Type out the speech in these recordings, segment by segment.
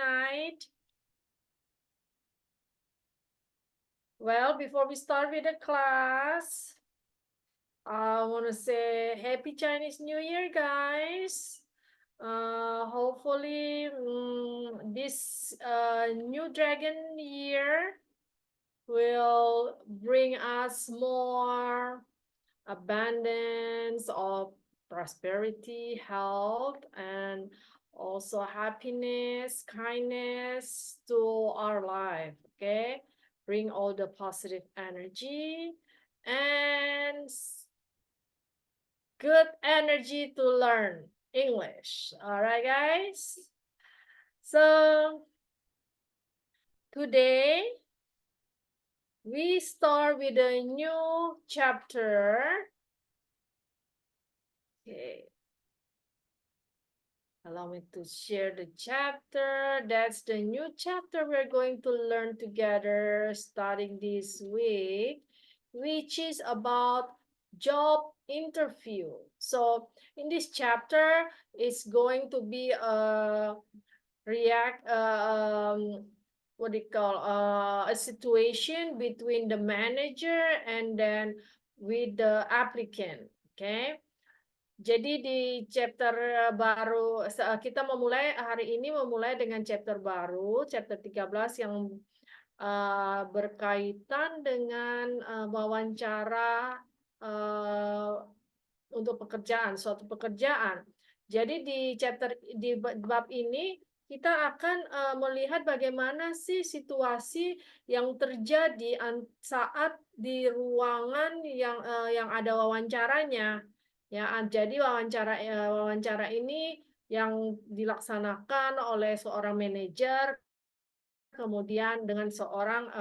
tonight? Well, before we start with the class, I want to say Happy Chinese New Year, guys. Hopefully, this new dragon year will bring us more abundance of prosperity, health, and also happiness, kindness to our life. Okay, bring all the positive energy and good energy to learn English. All right, guys. So today we start with a new chapter. Okay. Allow me to share the chapter. That's the new chapter we're going to learn together starting this week, which is about job interview. So in this chapter, it's going to be a what do you call a situation between the manager and then with the applicant. Okay. Jadi di chapter baru kita memulai hari ini memulai dengan chapter baru, chapter 13 yang berkaitan dengan wawancara untuk pekerjaan, suatu pekerjaan. Jadi di bab ini kita akan melihat bagaimana sih situasi yang terjadi saat di ruangan yang ada wawancaranya. Ya, jadi wawancara ini yang dilaksanakan oleh seorang manajer, kemudian dengan seorang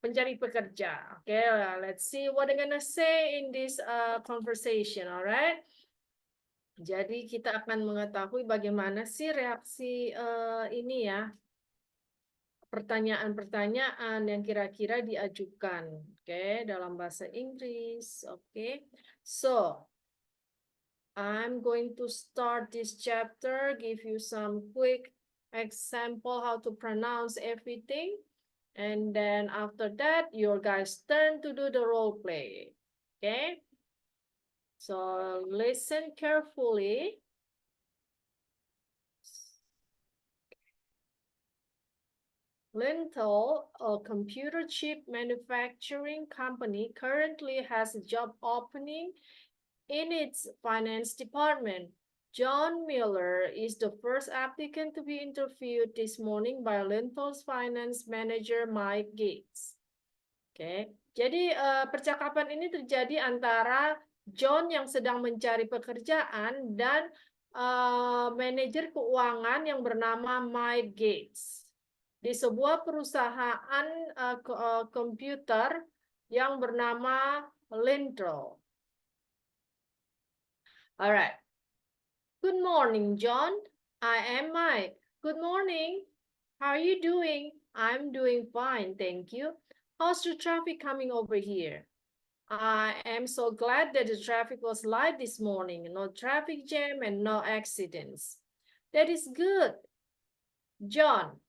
pencari pekerja. Okay, let's see what I'm gonna say in this conversation, alright? Jadi kita akan mengetahui bagaimana sih reaksi ini ya, pertanyaan-pertanyaan yang kira-kira diajukan, okay, dalam bahasa Inggris. Okay, so I'm going to start this chapter, give you some quick example how to pronounce everything. And then after that, your guys' turn to do the role play. Okay? So listen carefully. Lintel, a computer chip manufacturing company, currently has a job opening in its finance department. John Miller is the first applicant to be interviewed this morning by Lintel's finance manager Mike Gates. Oke, jadi percakapan ini terjadi antara John yang sedang mencari pekerjaan dan manajer keuangan yang bernama Mike Gates di sebuah perusahaan komputer yang bernama Lintel. All right. Good morning, John. I am Mike. Good morning. How are you doing? I'm doing fine, thank you. How's the traffic coming over here? I am so glad that the traffic was light this morning. No traffic jam and no accidents. That is good. John,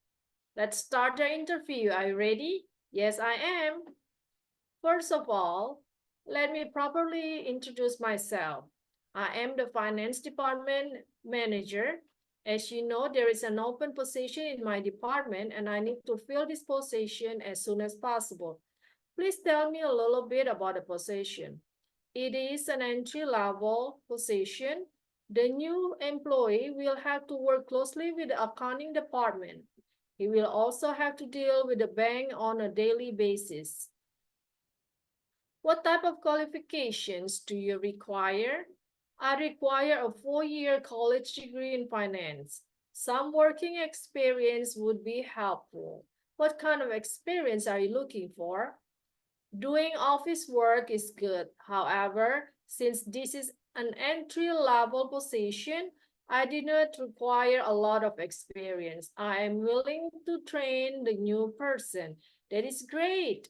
let's start the interview. Are you ready? Yes, I am. First of all, let me properly introduce myself. I am the finance department manager. As you know, there is an open position in my department and I need to fill this position as soon as possible. Please tell me a little bit about the position. It is an entry-level position. The new employee will have to work closely with the accounting department. He will also have to deal with the bank on a daily basis. What type of qualifications do you require? I require a 4-year college degree in finance. Some working experience would be helpful. What kind of experience are you looking for? Doing office work is good. However, since this is an entry-level position, I do not require a lot of experience. I am willing to train the new person. That is great.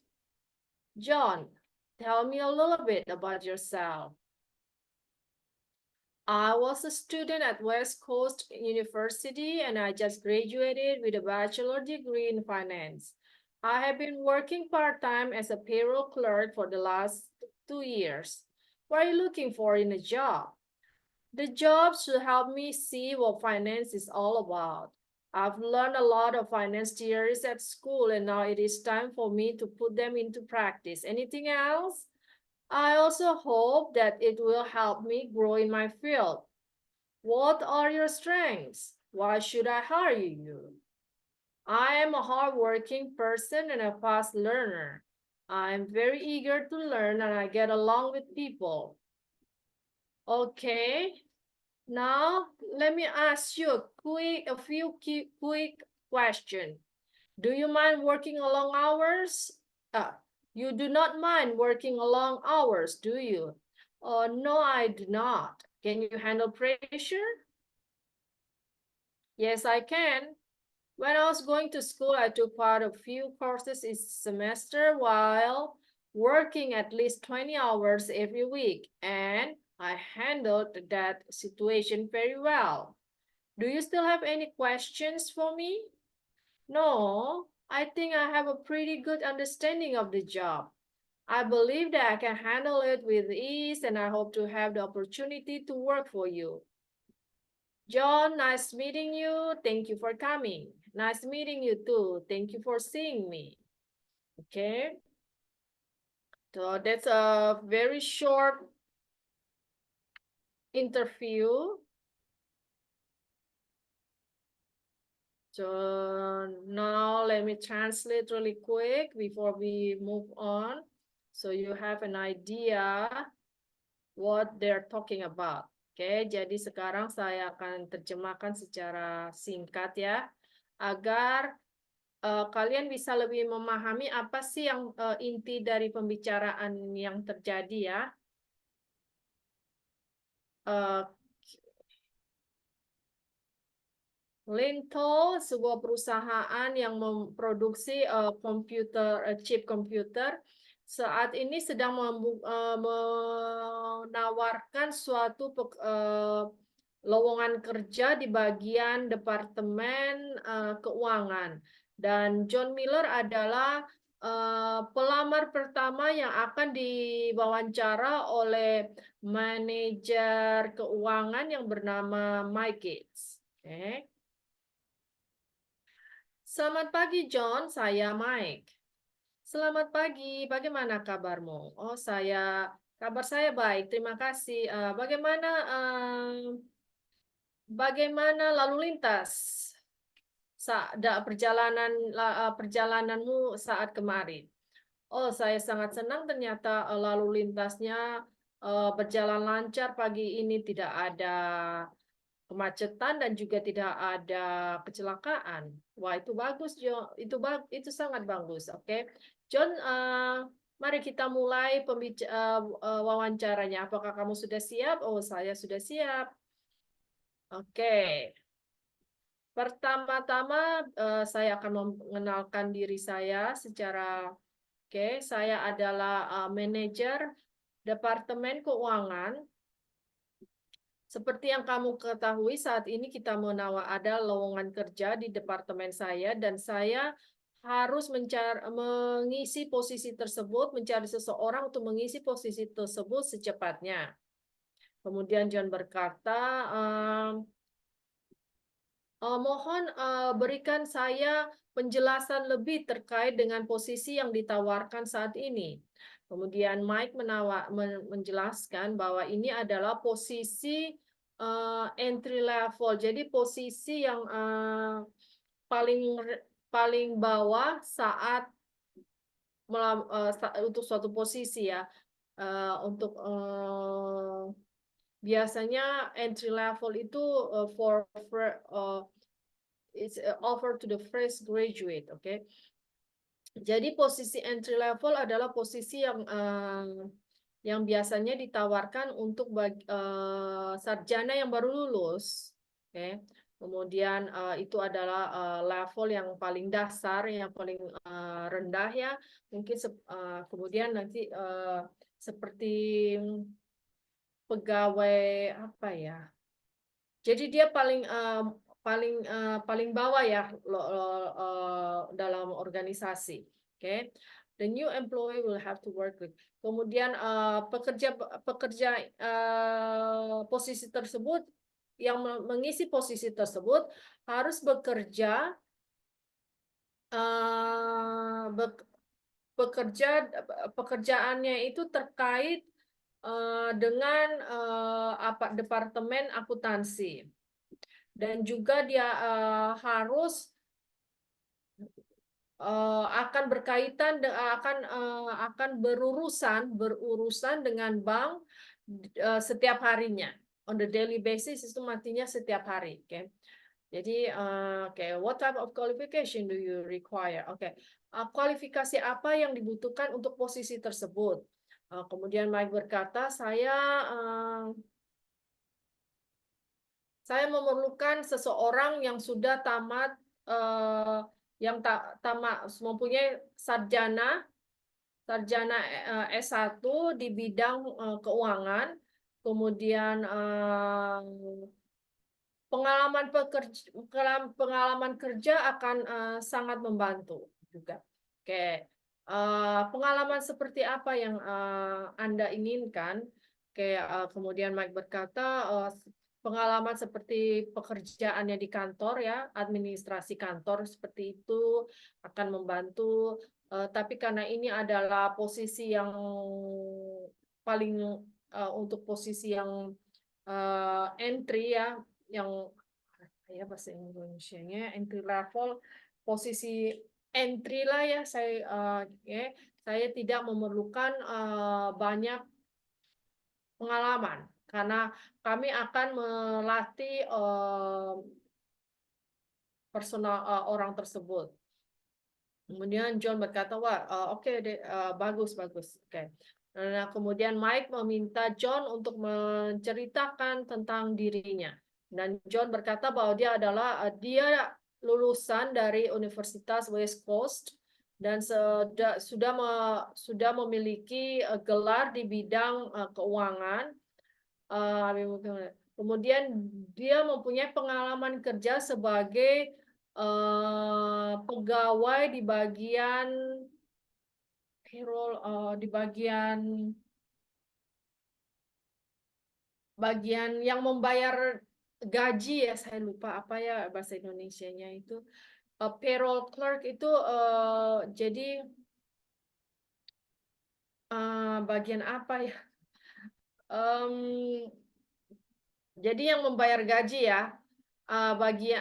John, tell me a little bit about yourself. I was a student at West Coast University and I just graduated with a bachelor degree in finance. I have been working part-time as a payroll clerk for the last 2 years. What are you looking for in a job? The job should help me see what finance is all about. I've learned a lot of finance theories at school and now it is time for me to put them into practice. Anything else? I also hope that it will help me grow in my field. What are your strengths? Why should I hire you? I am a hardworking person and a fast learner. I am very eager to learn and I get along with people. Okay, now let me ask you a few quick questions. Do you mind working a long hours? You do not mind working a long hours, do you? No, I do not. Can you handle pressure? Yes, I can. When I was going to school, I took part of few courses each semester while working at least 20 hours every week, and I handled that situation very well. Do you still have any questions for me? No, I think I have a pretty good understanding of the job. I believe that I can handle it with ease, and I hope to have the opportunity to work for you. John, nice meeting you. Thank you for coming. Nice meeting you too. Thank you for seeing me. Okay. So that's a very short interview. So now let me translate really quick before we move on. So you have an idea what they're talking about. Oke, jadi sekarang saya akan terjemahkan secara singkat ya, agar kalian bisa lebih memahami apa sih yang inti dari pembicaraan yang terjadi ya. Uh, Lintel, sebuah perusahaan yang memproduksi chip komputer, saat ini sedang menawarkan suatu lowongan kerja di bagian departemen keuangan. Dan John Miller adalah pelamar pertama yang akan diwawancara oleh manajer keuangan yang bernama Mike Gates. Oke. Selamat pagi, John. Saya Mike. Selamat pagi. Bagaimana kabarmu? Kabar saya baik. Terima kasih. Bagaimana lalu lintas perjalananmu saat kemarin? Oh, saya sangat senang ternyata lalu lintasnya berjalan lancar pagi ini, tidak ada kemacetan dan juga tidak ada kecelakaan. Wah, itu bagus, Jo. Itu sangat bagus. Oke. John, mari kita mulai wawancaranya. Apakah kamu sudah siap? Oh, saya sudah siap. Oke. Pertama-tama saya akan mengenalkan diri saya secara saya adalah manajer Departemen Keuangan. Seperti yang kamu ketahui, saat ini kita ada lowongan kerja di departemen saya dan saya harus mengisi posisi tersebut, mencari seseorang untuk mengisi posisi tersebut secepatnya. Kemudian John berkata, mohon berikan saya penjelasan lebih terkait dengan posisi yang ditawarkan saat ini. Kemudian Mike menjelaskan bahwa ini adalah posisi entry level, jadi posisi yang paling bawah saat untuk suatu posisi ya. Untuk biasanya entry level itu it's offer to the fresh graduate, oke? Jadi posisi entry level adalah posisi yang biasanya ditawarkan untuk sarjana yang baru lulus, oke? Kemudian itu adalah level yang paling dasar, yang paling rendah ya. Mungkin kemudian nanti seperti pegawai apa ya? Jadi dia paling bawah ya dalam organisasi. Oke. The new employee will have to work with. Kemudian pekerja pekerja posisi tersebut yang mengisi posisi tersebut harus bekerja bekerja pekerjaannya itu terkait dengan apa departemen akuntansi dan juga dia harus akan berkaitan akan berurusan dengan bank setiap harinya on the daily basis itu artinya setiap hari, oke. Jadi what type of qualification do you require? Kualifikasi apa yang dibutuhkan untuk posisi tersebut? Kemudian Mike berkata, saya memerlukan seseorang yang sudah tamat mempunyai sarjana S1 di bidang keuangan, kemudian pengalaman kerja akan sangat membantu juga. Oke, pengalaman seperti apa yang Anda inginkan? Oke, kemudian Mike berkata pengalaman seperti pekerjaannya di kantor ya, administrasi kantor seperti itu akan membantu. Tapi karena ini adalah posisi yang paling untuk posisi yang entry ya, yang ya bahasa Indonesianya entry level, posisi entry lah ya, saya tidak memerlukan banyak pengalaman karena kami akan melatih personal orang tersebut. Kemudian John berkata, wah, bagus, bagus. Oke. Nah, kemudian Mike meminta John untuk menceritakan tentang dirinya. Dan John berkata bahwa dia lulusan dari Universitas West Coast dan sudah memiliki gelar di bidang keuangan. Kemudian dia mempunyai pengalaman kerja sebagai pegawai di bagian payroll, di bagian yang membayar gaji ya, saya lupa apa ya bahasa Indonesianya itu. Payroll clerk itu jadi bagian apa ya? Jadi yang membayar gaji ya, bagi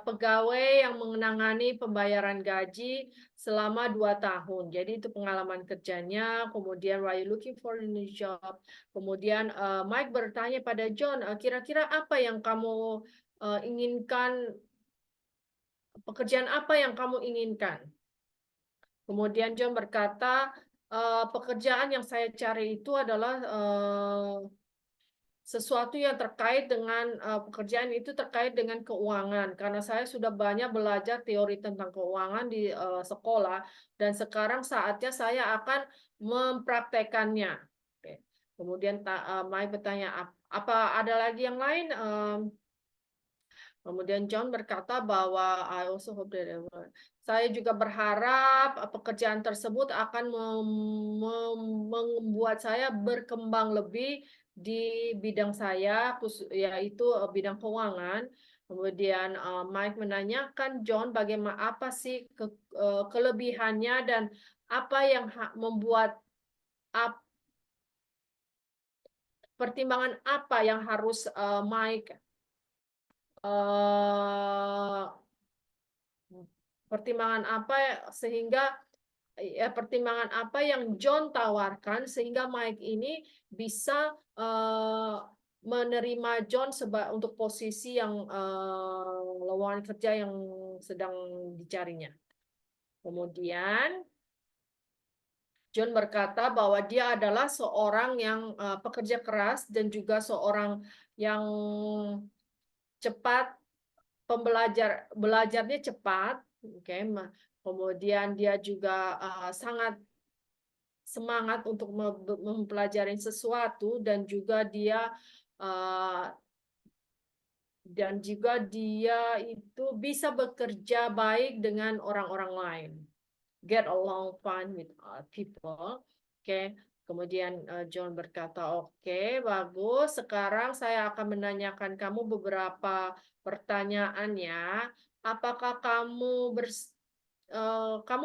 pegawai yang menangani pembayaran gaji selama 2 tahun. Jadi itu pengalaman kerjanya. Kemudian why you looking for a new job? Kemudian Mike bertanya pada John, kira-kira apa yang kamu inginkan? Pekerjaan apa yang kamu inginkan? Kemudian John berkata, pekerjaan yang saya cari itu adalah sesuatu yang terkait dengan pekerjaan itu terkait dengan keuangan karena saya sudah banyak belajar teori tentang keuangan di sekolah dan sekarang saatnya saya akan mempraktekannya. Oke. Kemudian Mai bertanya apa ada lagi yang lain? Kemudian John berkata bahwa I also hope that saya juga berharap pekerjaan tersebut akan membuat saya berkembang lebih di bidang saya, yaitu bidang keuangan. Kemudian Mike menanyakan John bagaimana apa sih kelebihannya dan apa yang membuat pertimbangan apa yang harus Mike pertimbangan apa pertimbangan apa yang John tawarkan sehingga Mike ini bisa menerima John untuk posisi yang lowongan kerja yang sedang dicarinya. Kemudian John berkata bahwa dia adalah seorang yang pekerja keras dan juga seorang yang cepat, belajarnya cepat, kemudian dia juga sangat semangat untuk mempelajari sesuatu dan juga dia itu bisa bekerja baik dengan orang-orang lain. Get along fine with people. Oke. Kemudian John berkata, oke, bagus. Sekarang saya akan menanyakan kamu beberapa pertanyaan ya. Apakah kamu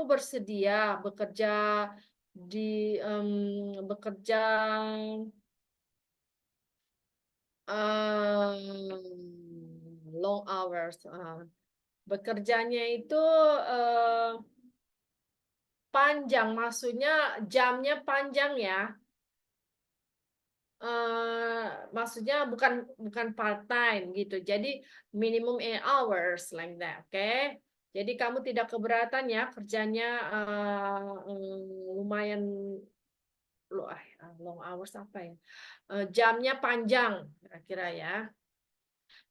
bersedia bekerja long hours? Bekerjanya itu panjang, maksudnya jamnya panjang ya. Maksudnya bukan part time gitu. Jadi minimum 8 hours like that, oke? Okay? Jadi kamu tidak keberatan ya kerjanya lumayan long hours apa ya? Jamnya panjang kira-kira ya.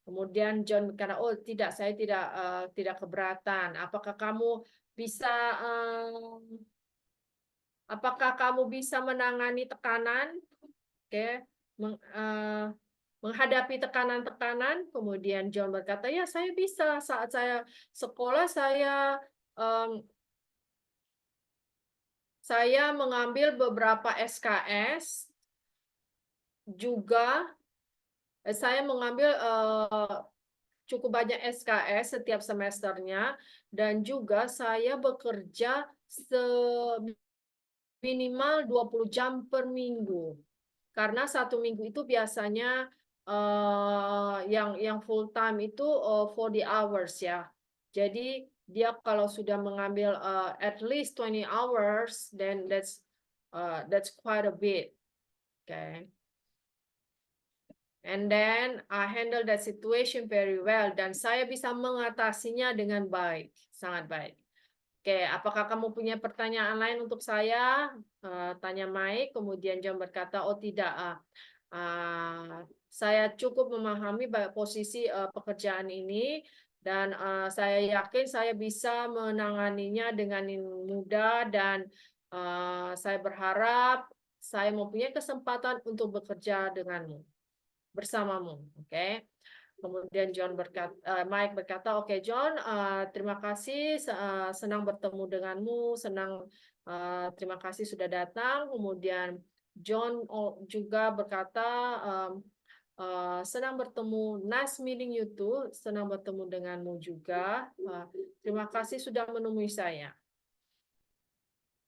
Kemudian John berkata, oh tidak, saya tidak keberatan. Bisa uh, apakah kamu bisa menangani tekanan? Oke, menghadapi tekanan-tekanan. Kemudian John berkata, ya saya bisa. Saat saya sekolah, saya mengambil beberapa SKS, juga saya mengambil cukup banyak SKS setiap semesternya, dan juga saya bekerja minimal 20 jam per minggu. Karena satu minggu itu biasanya yang full time itu 40 hours ya. Jadi dia kalau sudah mengambil at least 20 hours, then that's quite a bit. Okay. And then I handle that situation very well, dan saya bisa mengatasinya dengan baik, sangat baik. Oke, apakah kamu punya pertanyaan lain untuk saya? Tanya Mike. Kemudian John berkata, oh tidak, saya cukup memahami posisi pekerjaan ini, dan saya yakin saya bisa menanganinya dengan mudah, dan saya berharap saya mempunyai kesempatan untuk bekerja bersamamu. Oke. Kemudian Mike berkata, oke John, terima kasih, senang bertemu denganmu, terima kasih sudah datang. Kemudian John juga berkata, senang bertemu, nice meeting you too, senang bertemu denganmu juga. Terima kasih sudah menemui saya.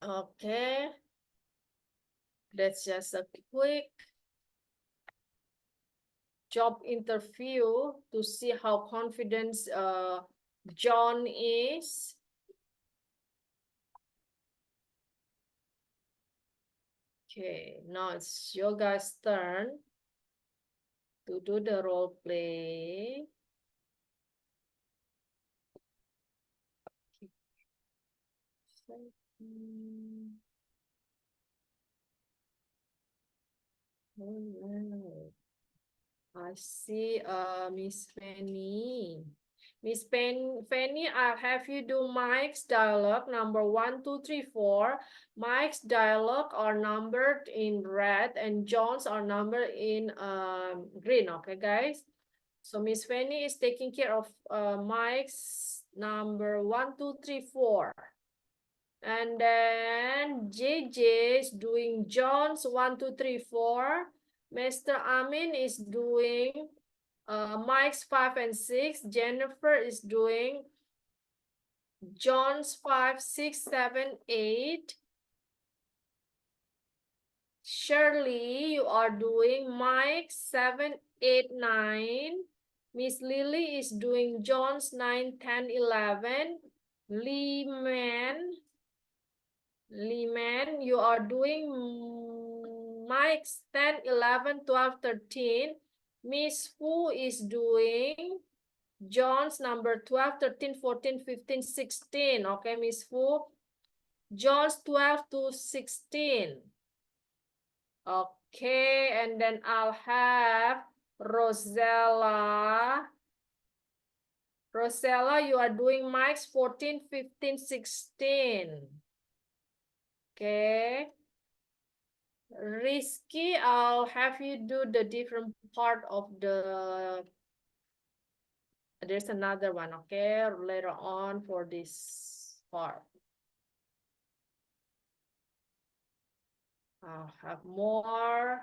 Oke, that's just a quick job interview to see how confident John is. Okay, now it's your guys' turn to do the role play. I see Miss Fanny. Miss Fanny, I'll have you do Mike's dialogue number 1, 2, 3, 4. Mike's dialogue are numbered in red and John's are numbered in green. Okay, guys? So Miss Fanny is taking care of Mike's number 1, 2, 3, 4. And then JJ is doing John's 1, 2, 3, 4. Mr. Amin is doing Mike's 5 and 6. Jennifer is doing John's 5, 6, 7, 8. Shirley, you are doing Mike's 7, 8, 9. Miss Lily is doing John's 9, 10, 11. Leeman, you are doing Mike's 10, 11, 12, 13. Miss Fu is doing John's number 12, 13, 14, 15, 16. Okay, Miss Fu. John's 12 to 16. Okay, and then I'll have Rosella. Rosella, you are doing Mike's 14, 15, 16. Okay. Rizky, I'll have you do the different part of the, there's another one, okay, later on for this part. I'll have more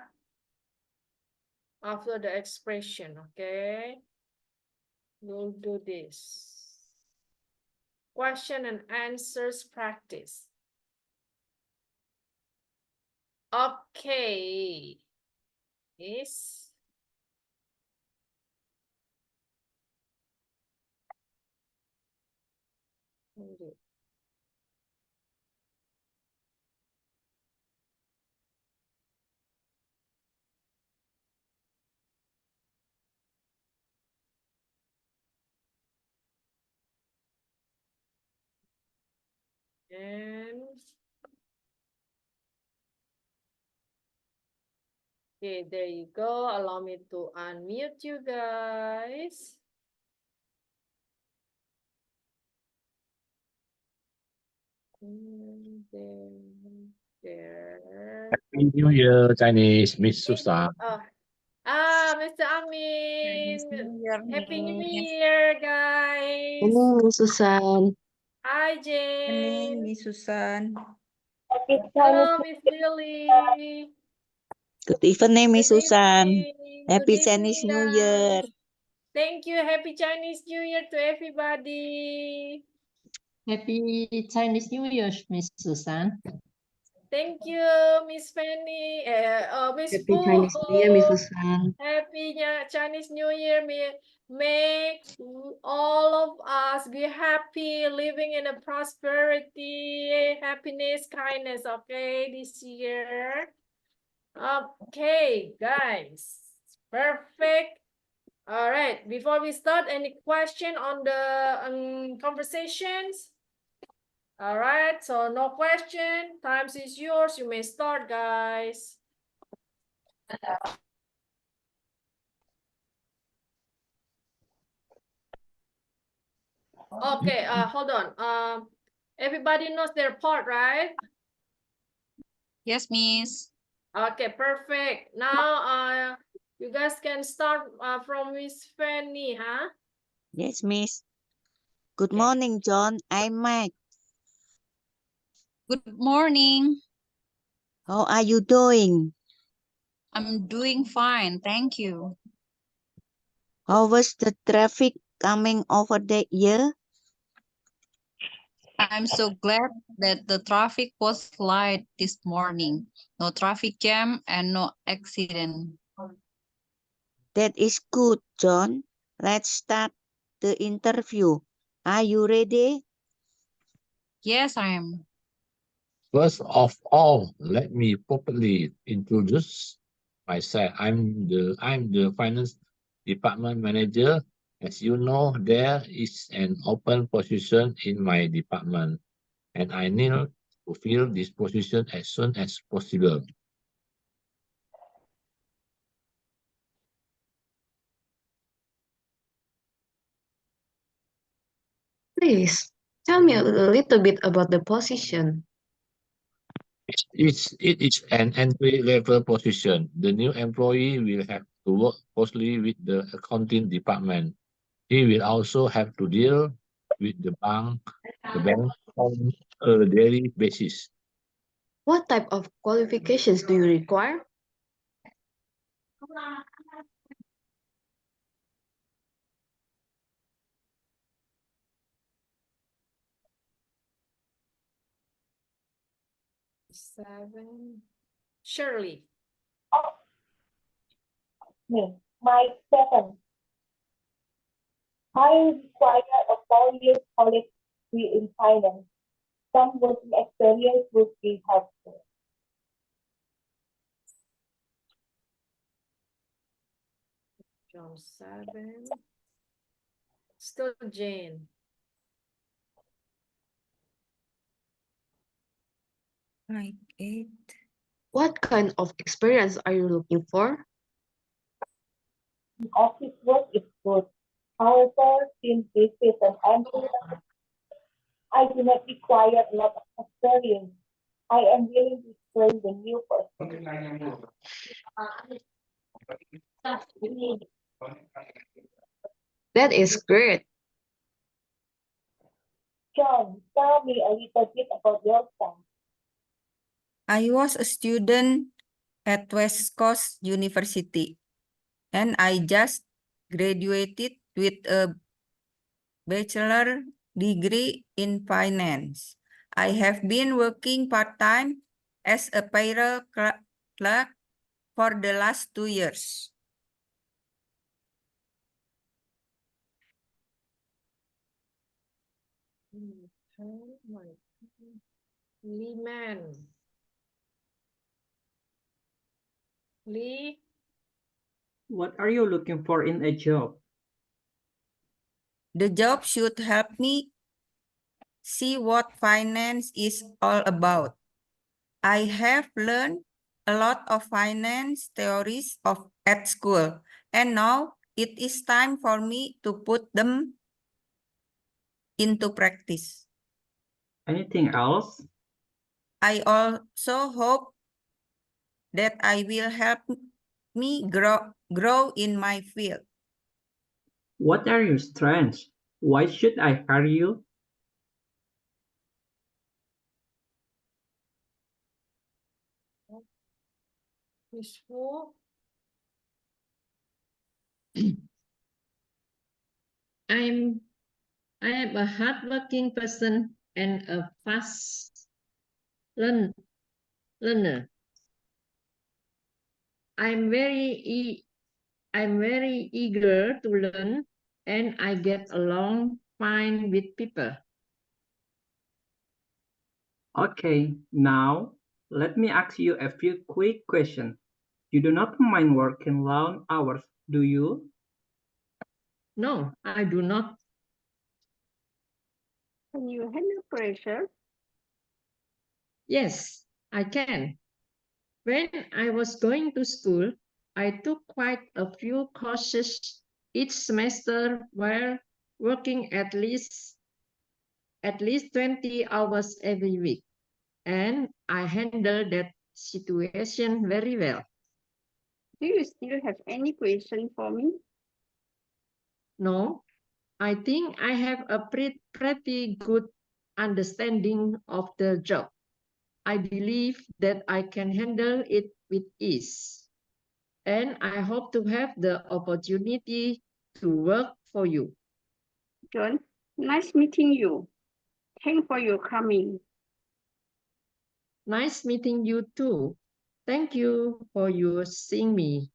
after the expression, okay? We'll do this. Question and answers practice. Okay. Yes. And okay, there you go. Allow me to unmute you guys. There. Happy New Year, Chinese, Miss Susan. Oh. Mr. Amin. Happy New Miss. Year, guys. Hello, Susan. Hi, Jane. Miss Susan. Hello, Miss Lily. Good evening, Miss Good Susan. evening. Happy Good Chinese evening, New Year. guys. Thank you. Happy Chinese New Year to everybody. Happy Chinese New Year, Miss Susan. Thank you, Miss Fanny. Miss Happy Fu. Chinese New Year, Miss Susan. Happy Chinese New Year. May all of us be happy, living in a prosperity, happiness, kindness, okay, this year. Okay, guys. Perfect. All right. Before we start, any question on the conversations? All right. So no question. Time is yours. You may start, guys. Okay. Hold on. Everybody knows their part, right? Yes, Miss. Okay. Perfect. Now, you guys can start from Miss Fanny, huh? Yes, Miss. Good Okay. morning, John. I'm Mike. Good morning. How are you doing? I'm doing fine, thank you. How was the traffic coming over the year? I'm so glad that the traffic was light this morning. No traffic jam and no accident. That is good, John. Let's start the interview. Are you ready? Yes, I am. First of all, let me properly introduce myself. I'm the finance department manager. As you know, there is an open position in my department, and I need to fill this position as soon as possible. Please, tell me a little bit about the position. It is an entry-level position. The new employee will have to work closely with the accounting department. He will also have to deal with the bank on a daily basis. What type of qualifications do you require? Shirley. My second, I require a 4-year college degree in finance. Some working experience would be helpful. John 7. Still Jane. Like 8. What kind of experience are you looking for? Office work is good. However, since this is an entry, I do not require a lot of experience. I am willing to mentoring the new person. That is great. John, tell me a little bit about yourself. I was a student at West Coast University, and I just graduated with a bachelor degree in finance. I have been working part-time as a payroll clerk for the last 2 years. Oh my God. Lee-man. Lee, What are you looking for in a job? The job should help me see what finance is all about. I have learned a lot of finance theories at school, and now it is time for me to put them into practice. Anything else? I also hope that I will help me grow in my field. What are your strengths? Why should I hire you? Miss Fu. I am a hardworking person and a fast learner. I'm very eager to learn, and I get along fine with people. Okay, now let me ask you a few quick questions. You do not mind working long hours, do you? No, I do not. Can you handle pressure? Yes, I can. When I was going to school, I took quite a few courses each semester while working at least 20 hours every week, and I handled that situation very well. Do you still have any question for me? No, I think I have a pretty good understanding of the job. I believe that I can handle it with ease, and I hope to have the opportunity to work for you. John, nice meeting you. Thanks for your coming. Nice meeting you too. Thank you for your seeing me.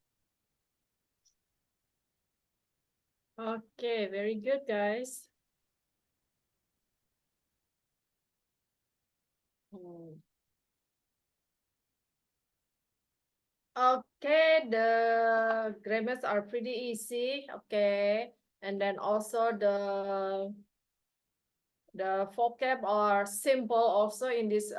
Okay, very good, guys. Okay, the grammars are pretty easy. Okay, and then also the vocab are simple also in this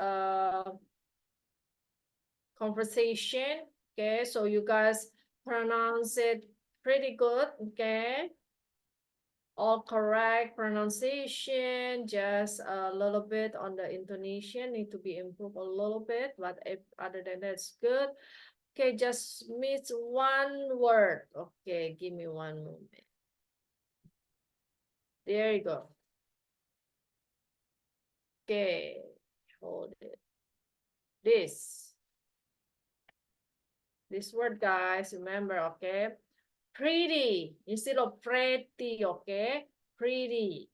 conversation. Okay, so you guys pronounce it pretty good. Okay, all correct pronunciation, just a little bit on the intonation need to be improved a little bit, but if other than that, it's good. Okay, just miss one word. Okay, give me one moment. There you go. Okay, hold it. This word, guys, remember, okay? Pretty instead of pretty, okay? Pretty.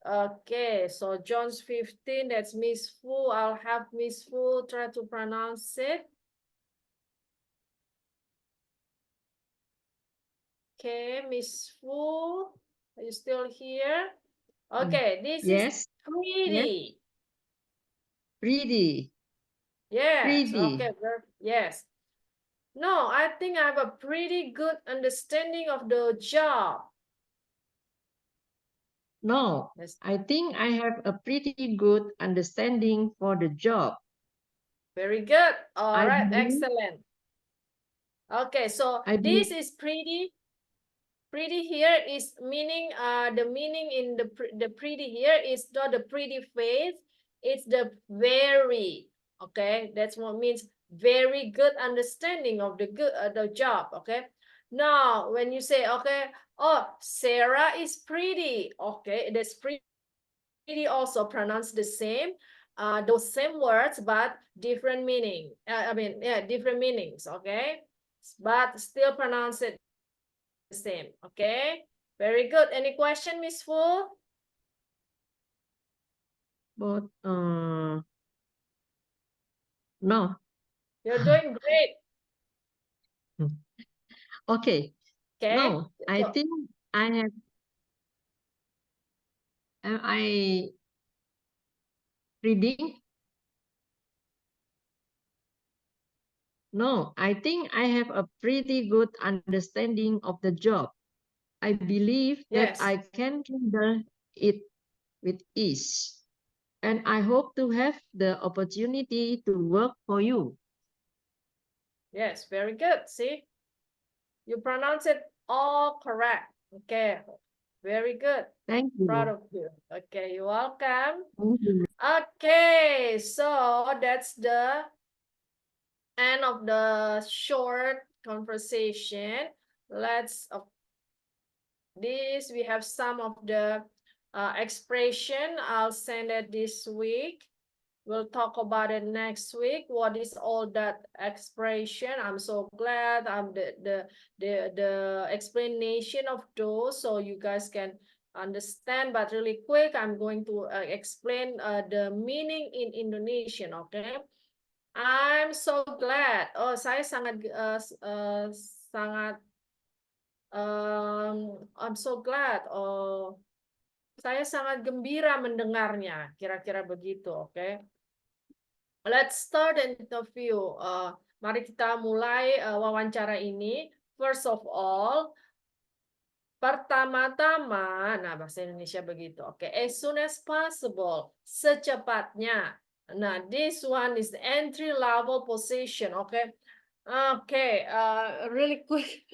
Okay, so John's 15, that's Miss Fu. I'll have Miss Fu try to pronounce it. Okay, Miss Fu, are you still here? Okay, this Yes. is pretty. Pretty. Yes, Pretty. okay, yes. No, I think I have a pretty good understanding of the job. No, Yes. I think I have a pretty good understanding for the job. Very good. All I right, believe- excellent. Okay, so I this believe- is pretty. Pretty here is meaning, the meaning in the pretty here is not the pretty face, it's the very. Okay, that's what means very good understanding of the job. Okay, now when you say, okay, oh, Sarah is pretty. Okay, that's pretty also pronounced the same, those same words but different meaning. Different meanings. Okay, but still pronounce it the same. Okay, very good. Any question, Miss Fu? But no. You're doing great. Okay. Okay. No, I So- think I have. Am I reading? No, I think I have a pretty good understanding of the job. I believe that Yes. I can handle it with ease. And I hope to have the opportunity to work for you. Yes, very good. See, you pronounce it all correct. Okay, very good. Thank you. Proud of you. Okay, you're welcome. Thank you. Okay, so that's the end of the short conversation. Let's this we have some of the expression. I'll send it this week. We'll talk about it next week. What is all that expression? I'm so glad I'm the explanation of those so you guys can understand. But really quick, I'm going to explain the meaning in Indonesian. Okay, I'm so glad. Oh, saya sangat I'm so glad. Oh, saya sangat gembira mendengarnya. Kira-kira begitu. Oke. Let's start the interview. Mari kita mulai wawancara ini. First of all, pertama-tama, nah bahasa Indonesia begitu. Oke, as soon as possible, secepatnya. Nah, this one is the entry level position. Oke, really quick.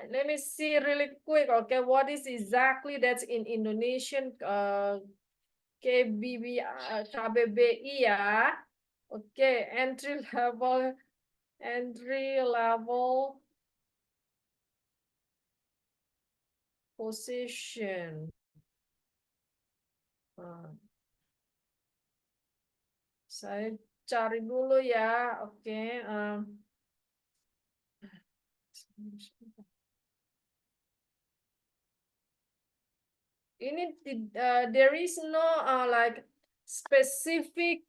Let me see really quick. Okay, what is exactly that's in Indonesian? KBBI ya. Oke, entry level position. Saya cari dulu ya. Oke. Ini there is no like specific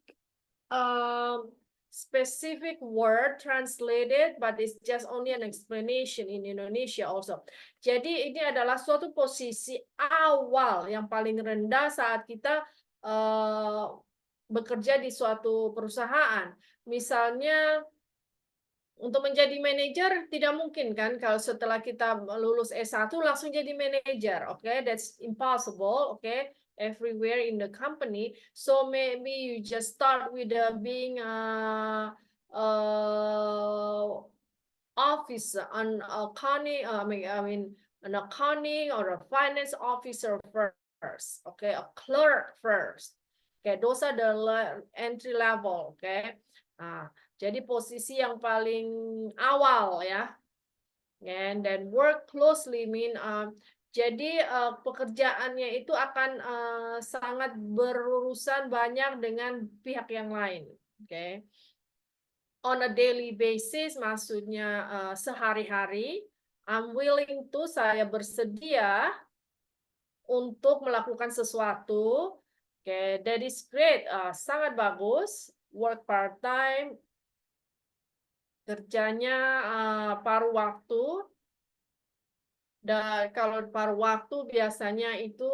specific word translated, but it's just only an explanation in Indonesia also. Jadi ini adalah suatu posisi awal yang paling rendah saat kita bekerja di suatu perusahaan. Misalnya untuk menjadi manajer tidak mungkin kan kalau setelah kita lulus S1 langsung jadi manajer. Okay, that's impossible. Okay, everywhere in the company. So maybe you just start with being officer, an accounting. An accounting or a finance officer first. Okay, a clerk first. Okay, those are the entry level. Okay. Jadi posisi yang paling awal ya. And then work closely mean jadi pekerjaannya itu akan sangat berurusan banyak dengan pihak yang lain. Okay. On a daily basis maksudnya sehari-hari. I'm willing to, saya bersedia untuk melakukan sesuatu. Okay, that is great. Sangat bagus. Work part-time, kerjanya paruh waktu. Dan kalau paruh waktu biasanya itu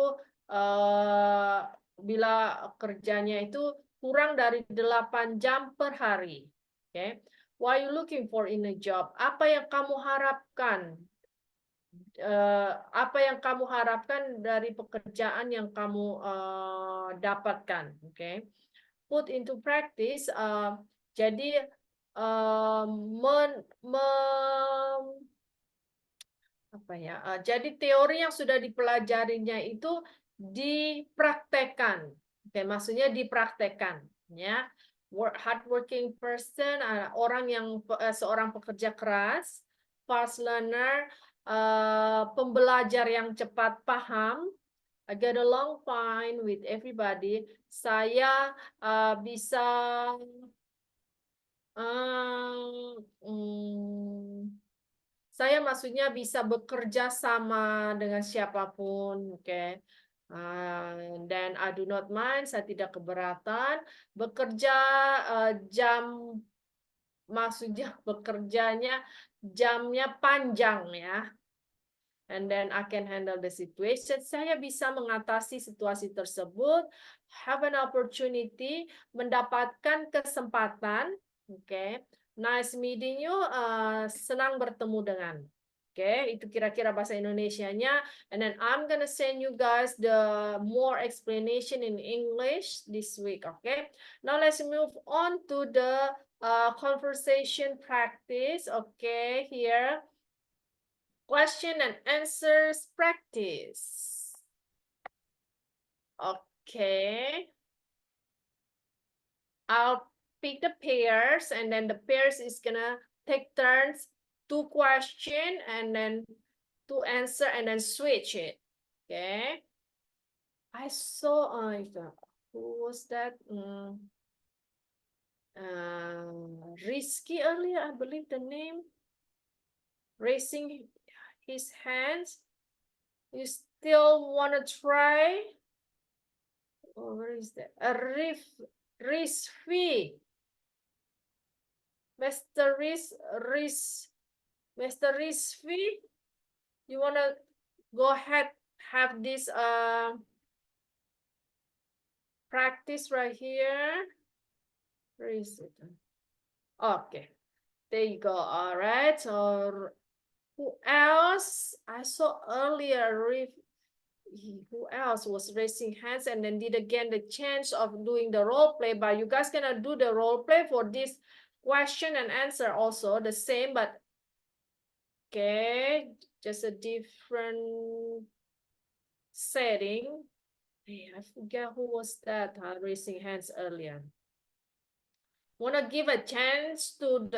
bila kerjanya itu kurang dari 8 jam per hari. Okay. What are you looking for in a job? Apa yang kamu harapkan? Apa yang kamu harapkan dari pekerjaan yang kamu dapatkan? Okay. Put into practice. Jadi jadi teori yang sudah dipelajarinya itu dipraktekkan. Oke, maksudnya dipraktekkan ya. hardworking person, orang yang seorang pekerja keras. Fast learner, pembelajar yang cepat paham. I get along fine with everybody. Saya bisa saya maksudnya bisa bekerja sama dengan siapapun, oke. Dan I do not mind, saya tidak keberatan bekerja jam, maksudnya bekerjanya jamnya panjang ya. And then I can handle the situation. Saya bisa mengatasi situasi tersebut. Have an opportunity, mendapatkan kesempatan. Oke, nice meeting you. Senang bertemu dengan. Oke, itu kira-kira bahasa Indonesianya. And then I'm gonna send you guys the more explanation in English this week. Okay, now let's move on to the conversation practice. Okay, here. Question and answers practice. Okay. I'll pick the pairs and then the pairs is gonna take turns to question and then to answer and then switch it. Okay. I saw who was that? Rizky earlier, I believe the name. Raising his hands. You still want to try? Oh, where is that? Rizvi. Mr. Rizvi, you want to go ahead, have this practice right here. Where is it? Okay, there you go. All right. So who else? I saw earlier, who else was raising hands and then did again the chance of doing the role play, but you guys gonna do the role play for this question and answer also the same, but okay, just a different setting. Hey, I forget who was that raising hands earlier. Wanna give a chance for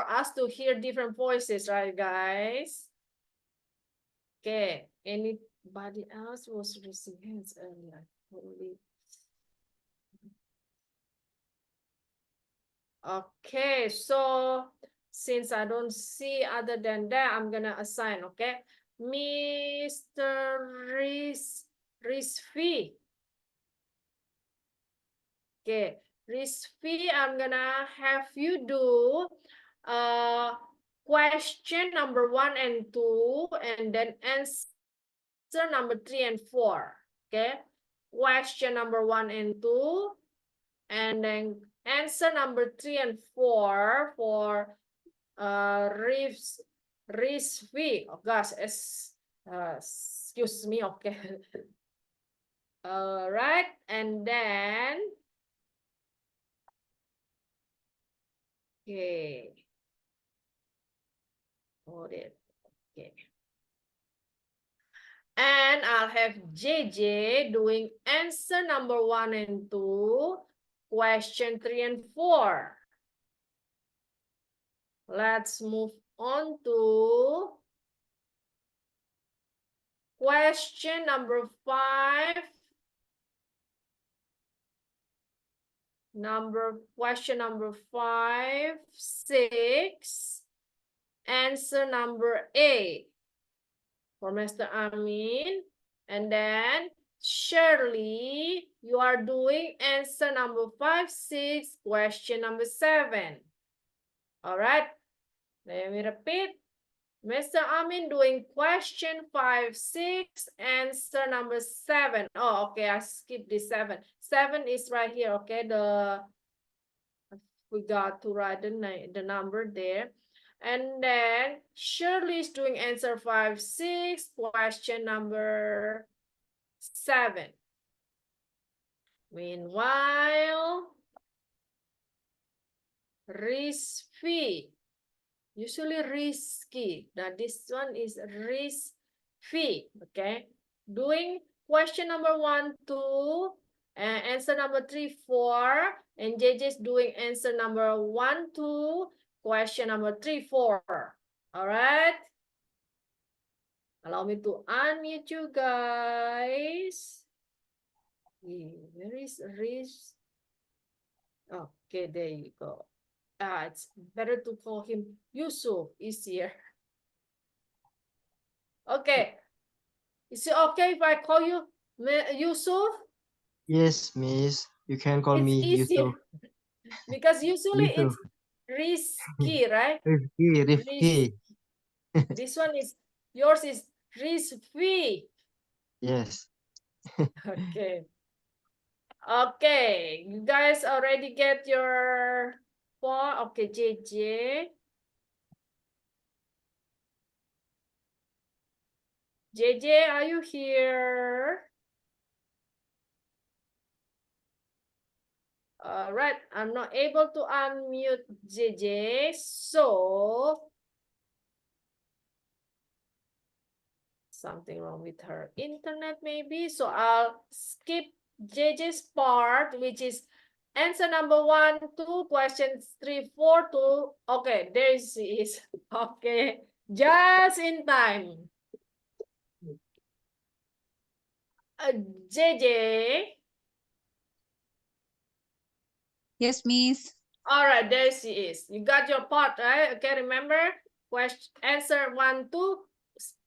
us to hear different voices, right, guys? Okay, anybody else was raising hands earlier? Okay, so since I don't see other than that, I'm gonna assign, okay? Mr. Rizvi. Okay, Rizvi, I'm gonna have you do question number 1 and 2, and then answer number 3 and 4. Okay, question number 1 and 2, and then answer number 3 and 4 for Rizvi. Oh gosh, excuse me. Okay. All right, and then okay. Hold it. Okay. And I'll have JJ doing answer number 1 and 2, question 3 and 4. Let's move on to question number 5. Question number 5, 6, answer number 8 for Mr. Amin. And then Shirley, you are doing answer number 5, 6, question number 7. All right, let me repeat. Mr. Amin doing question 5, 6, answer number 7. Oh, okay, I skipped the 7. 7 is right here, okay? We got to write the number there. And then Shirley is doing answer 5, 6, question number 7. Meanwhile, Rizvi. Usually Rizky. Now this one is Rizvi. Okay. Doing question number 1, 2, And answer number 3, 4. And JJ is doing answer number 1, 2. Question number 3, 4. All right. Allow me to unmute you guys. Where is Riz? Okay, there you go. It's better to call him Yusuf, easier. Okay. Is it okay if I call you Yusuf? Yes, Miss. You can call It's me easier. Yusuf. Because usually Yusuf. it's risky, right? Rifki. This one is, yours is Rizvi. Yes. Okay. Okay, you guys already get your form. Okay, JJ. JJ, are you here? All right, I'm not able to unmute JJ, so something wrong with her internet maybe. So I'll skip JJ's part, which is answer number 1, 2, questions 3, 4, 2. Okay, there she is. Okay, just in time. JJ. Yes, Miss. All right, there she is. You got your part, right? Okay, remember? Question, answer 1, 2,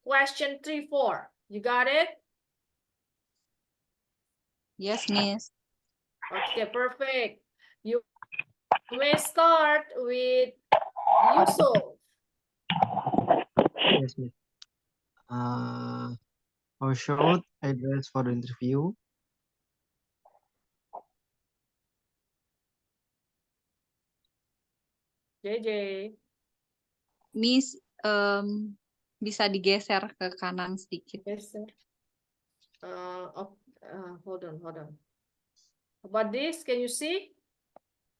question 3, 4. You got it? Yes, Miss. Okay, perfect. You may start with Yusuf. Yes, Miss. How should I dress for the interview? JJ. Miss, bisa digeser ke kanan sedikit. Yes, sir. Hold on. How about this? Can you see?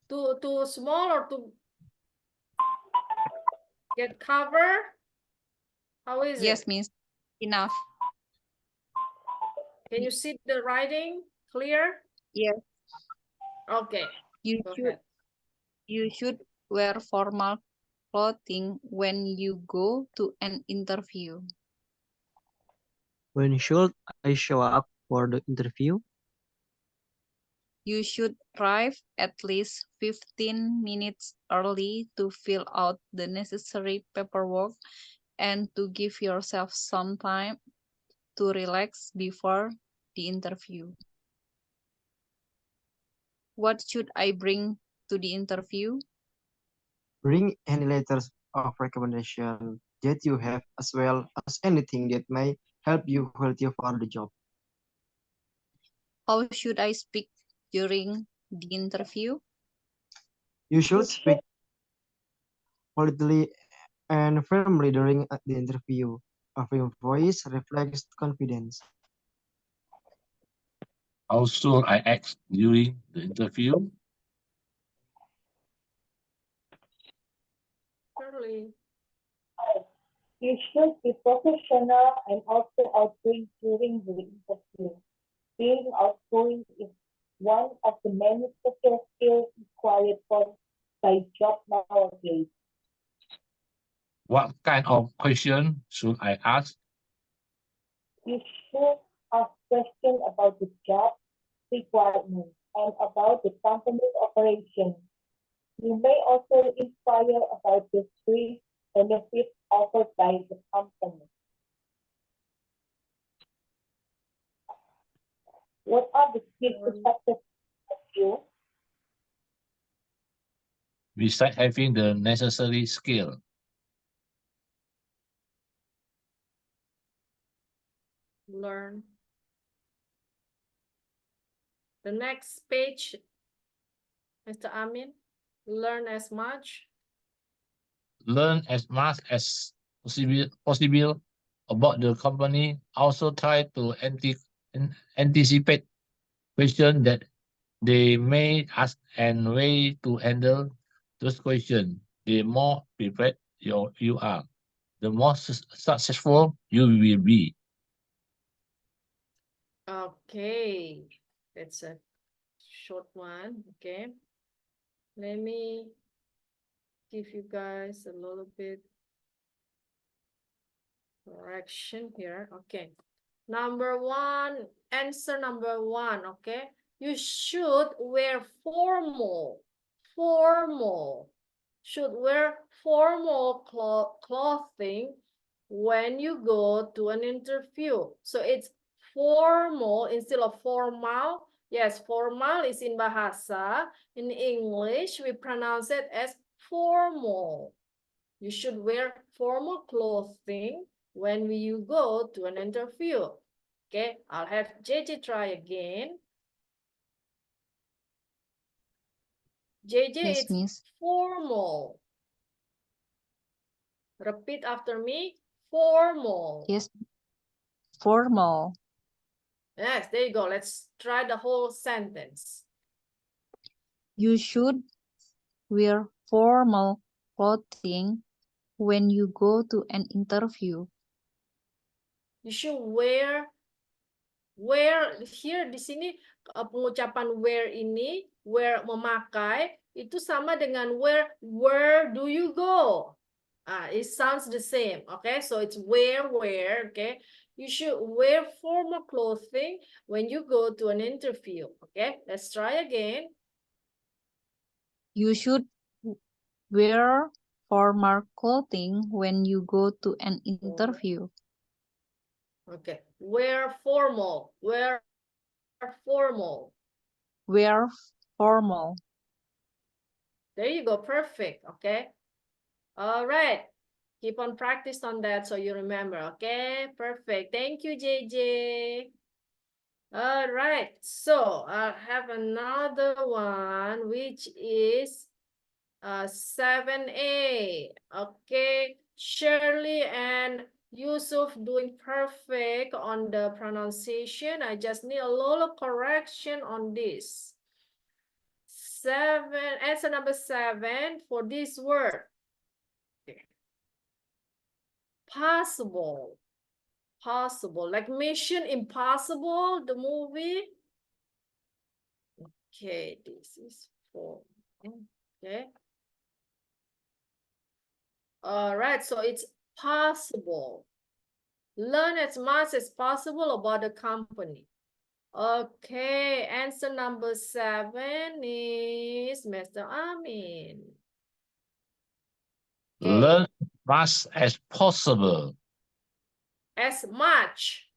Too small or to get cover? How is Yes, it? Miss. Enough. Can you see the writing clear? Yes. Okay. You Go should ahead. you should wear formal clothing when you go to an interview. When should I show up for the interview? You should arrive at least 15 minutes early to fill out the necessary paperwork and to give yourself some time to relax before the interview. What should I bring to the interview? Bring any letters of recommendation that you have, as well as anything that may help you qualify for the job. How should I speak during the interview? You should speak politely and firmly during the interview. A firm voice reflects confidence. How should I act during the interview? Surely. You should be professional and also outgoing during the interview. Being outgoing is one of the many social skills required by job nowadays. What kind of question should I ask? You should ask questions about the job requirements and about the company's operation. You may also inquire about the free benefits offered by the company. What are the key to success you? Besides having the necessary skill, Learn. The next page, Mr. Amin. Learn as much. learn as much as possible about the company. Also try to anticipate questions that they may ask and way to handle those questions. The more prepared you are, the more successful you will be. Okay, that's a short one. Okay. Let me give you guys a little bit correction here. Okay. Number one, answer number one. Okay. You should wear formal. Formal. Should wear formal clothing when you go to an interview. So it's formal instead of formal. Yes, formal is in bahasa. In English, we pronounce it as formal. You should wear formal clothing when you go to an interview. Okay, I'll have JJ try again. JJ, Yes, it's Miss. formal. Repeat after me. Formal. Yes, formal. Yes, there you go. Let's try the whole sentence. You should wear formal clothing when you go to an interview. You should wear here di sini pengucapan wear ini, wear memakai itu sama dengan where do you go? It sounds the same. Okay, so it's wear. Okay, you should wear formal clothing when you go to an interview. Okay, let's try again. You should wear formal clothing when you go to an interview. Okay, wear formal. Wear formal. Wear formal. There you go. Perfect. Okay. All right. Keep on practice on that so you remember. Okay. Perfect. Thank you, JJ. All right. So I have another one, which is 7A. Okay. Shirley and Yusuf doing perfect on the pronunciation. I just need a little correction on this. Answer number 7 for this word. Okay. Possible. Possible. Like Mission Impossible, the movie. Okay, this is 4. Okay. All right, so it's possible. Learn as much as possible about the company. Okay, answer number 7 is Mr. Amin. Okay. Learn as much as possible. As much.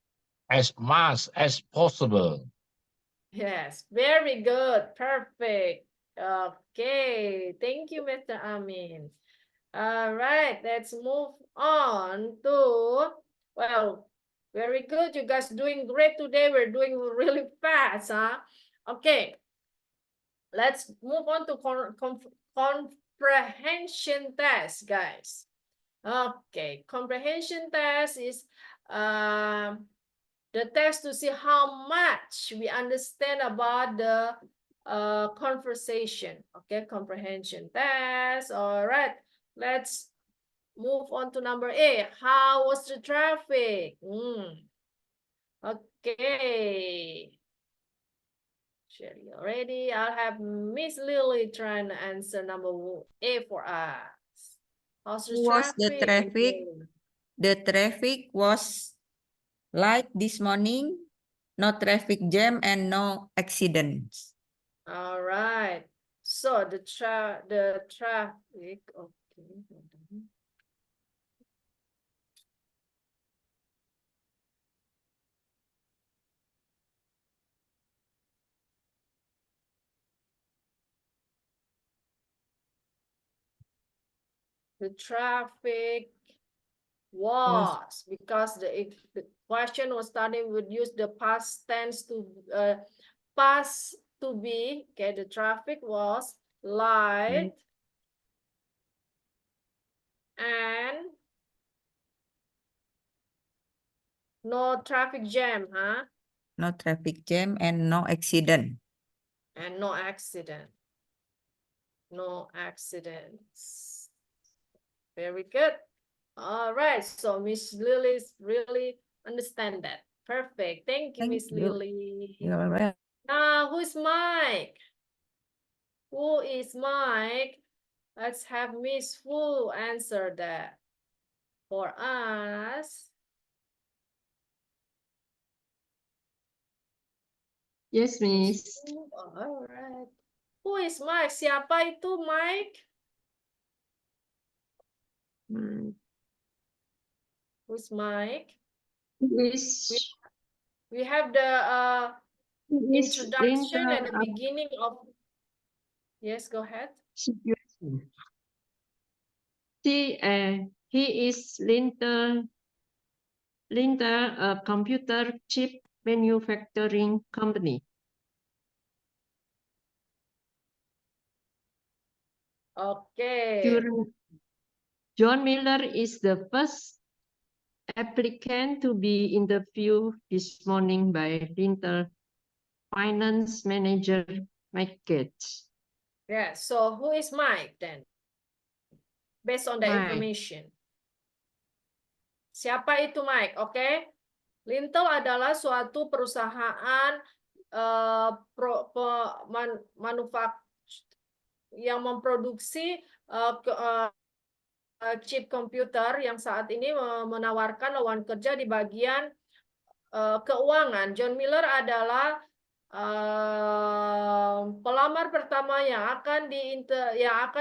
As much as possible. Yes, very good. Perfect. Okay, thank you, Mr. Amin. All right, let's move on to, well, very good. You guys doing great today. We're doing really fast, huh? Okay, let's move on to comprehension test, guys. Okay, comprehension test is the test to see how much we understand about the conversation. Okay, comprehension test. All right. Let's move on to number 8. How was the traffic? Okay. Sherry already. I'll have Miss Lily trying to answer number 8 for us. How's the Was traffic? the traffic? The traffic was light this morning. No traffic jam and no accidents. All right. So the traffic. Okay. The traffic was, because the question was starting with use the past tense to past to be. Okay, the traffic was light and no traffic jam, huh? No traffic jam and no accident. And no accident. No accidents. Very good. All right, so Miss Lily's really understand that. Perfect. Thank you, Miss Lily. You're right. Now, Who's Mike? Who is Mike? Let's have Miss Fu answer that for us. Yes, Miss. Fu, all right. Who is Mike? Siapa itu Mike? Who's Mike? Miss, We have the Miss introduction Linda, and the beginning of. Yes, go ahead. situation. He is Linda, a computer chip manufacturing company. Okay. John Miller is the first applicant to be interviewed this morning by Linda Finance Manager Mike Gates. Yeah, so who is Mike then? Based on the Mike. information. Siapa itu Mike? Oke. Lintel adalah suatu perusahaan yang memproduksi chip komputer yang saat ini menawarkan lowongan kerja di bagian keuangan. John Miller adalah pelamar pertama yang akan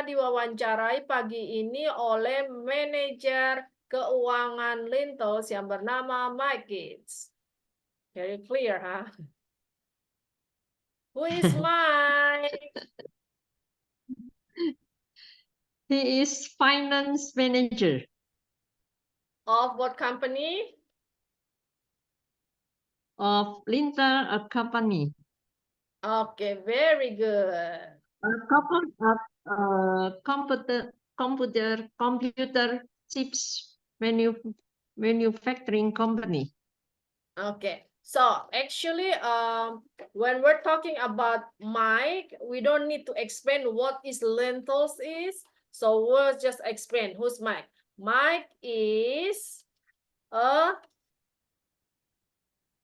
diwawancarai pagi ini oleh manajer keuangan Lintels yang bernama Mike Gates. Very clear, huh? Who is Mike? He is finance manager. Of what company? Of Lintel, a company. Okay, very good. A couple of computer chips manufacturing company. Okay, so actually, when we're talking about Mike, we don't need to explain what is lentils is. So we'll just explain who's Mike. Mike is a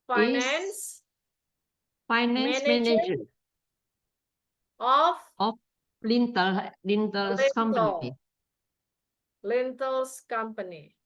finance manager of Lintel's company. Lentils company.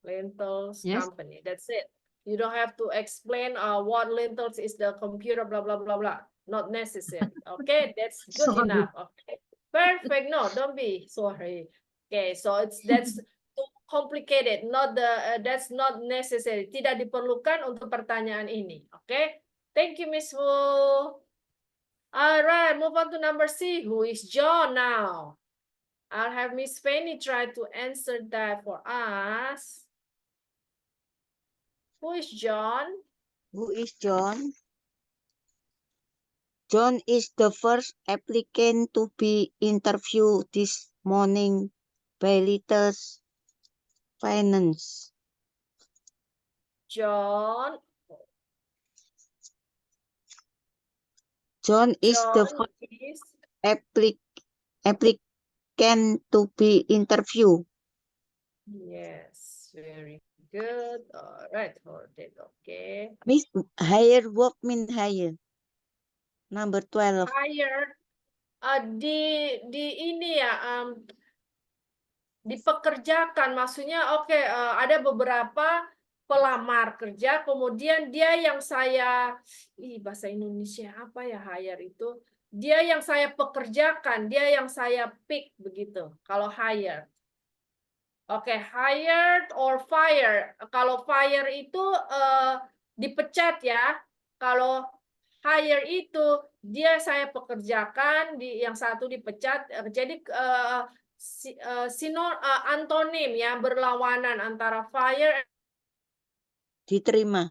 Lentils Yes. company. That's it. You don't have to explain what lentils is the computer, blah, blah, blah, blah. Not necessary. Okay, that's good Sorry. enough. Okay, perfect. No, don't be sorry. Okay, so that's too complicated. Not the that's not necessary. Tidak diperlukan untuk pertanyaan ini. Okay, thank you, Miss Wu. All right, move on to number C. Who is John now? I'll have Miss Fanny try to answer that for us. Who is John? Who is John? John is the first applicant to be interviewed this morning by Little's Finance. John John is the first applicant to be interviewed. Yes, very good. All right, hold it. Okay. Miss, hire work mean hire. Number 12. Hired di ini ya dipekerjakan, maksudnya oke, ada beberapa pelamar kerja, kemudian dia yang bahasa Indonesia apa ya hire itu, dia yang saya pekerjakan, dia yang saya pick begitu kalau hire. Oke, hired or fire. Kalau fire itu dipecat ya. Kalau hire itu dia saya pekerjakan, yang satu dipecat. Jadi antonim ya, berlawanan antara fire. Diterima.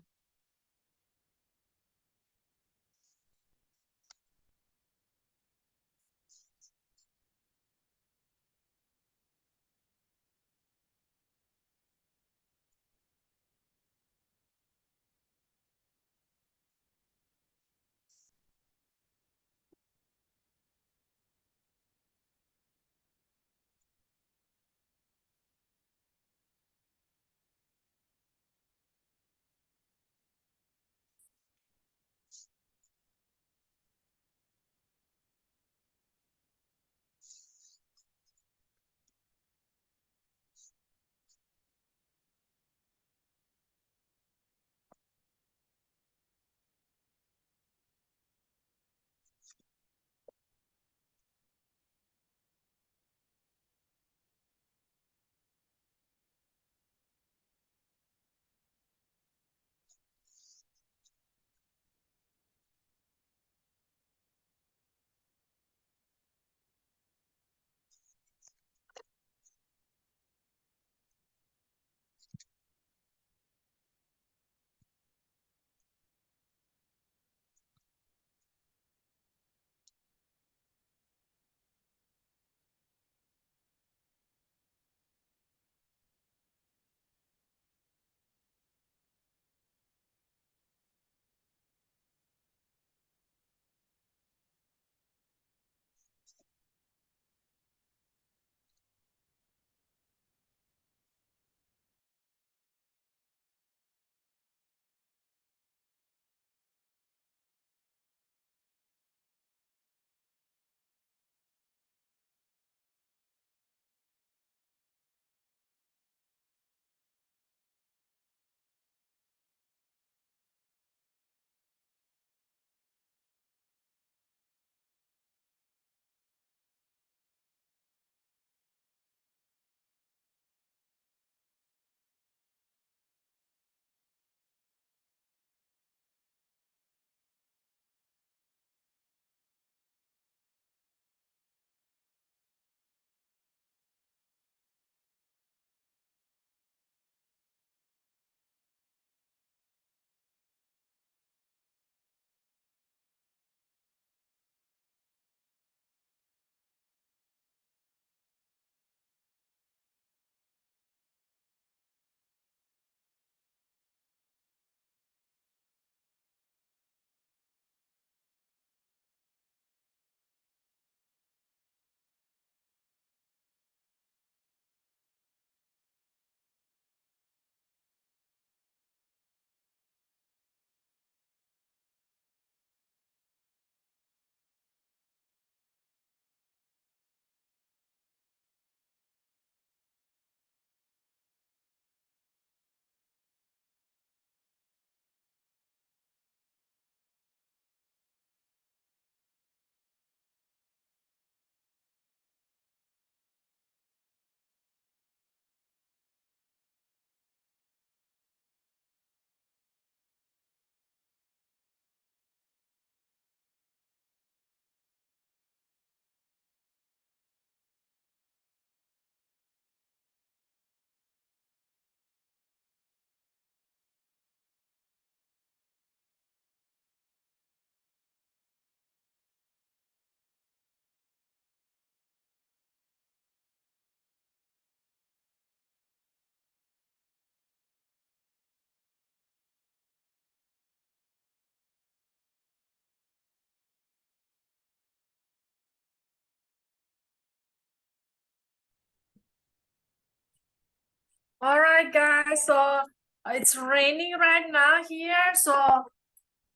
All right, guys. So it's raining right now here. So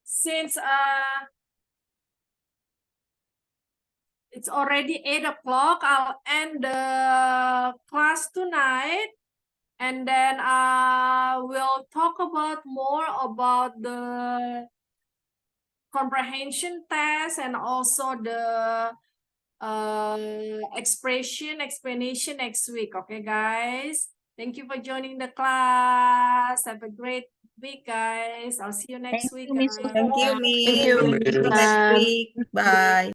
since it's already 8 o'clock, I'll end the class tonight. And then we'll talk about more about the comprehension test and also the explanation next week. Okay, guys. Thank you for joining the class. Have a great week, guys. I'll see you next Thank week, you, Miss guys. Thank you, Uta. Miss. Thank you, See you next Miss. week. Bye.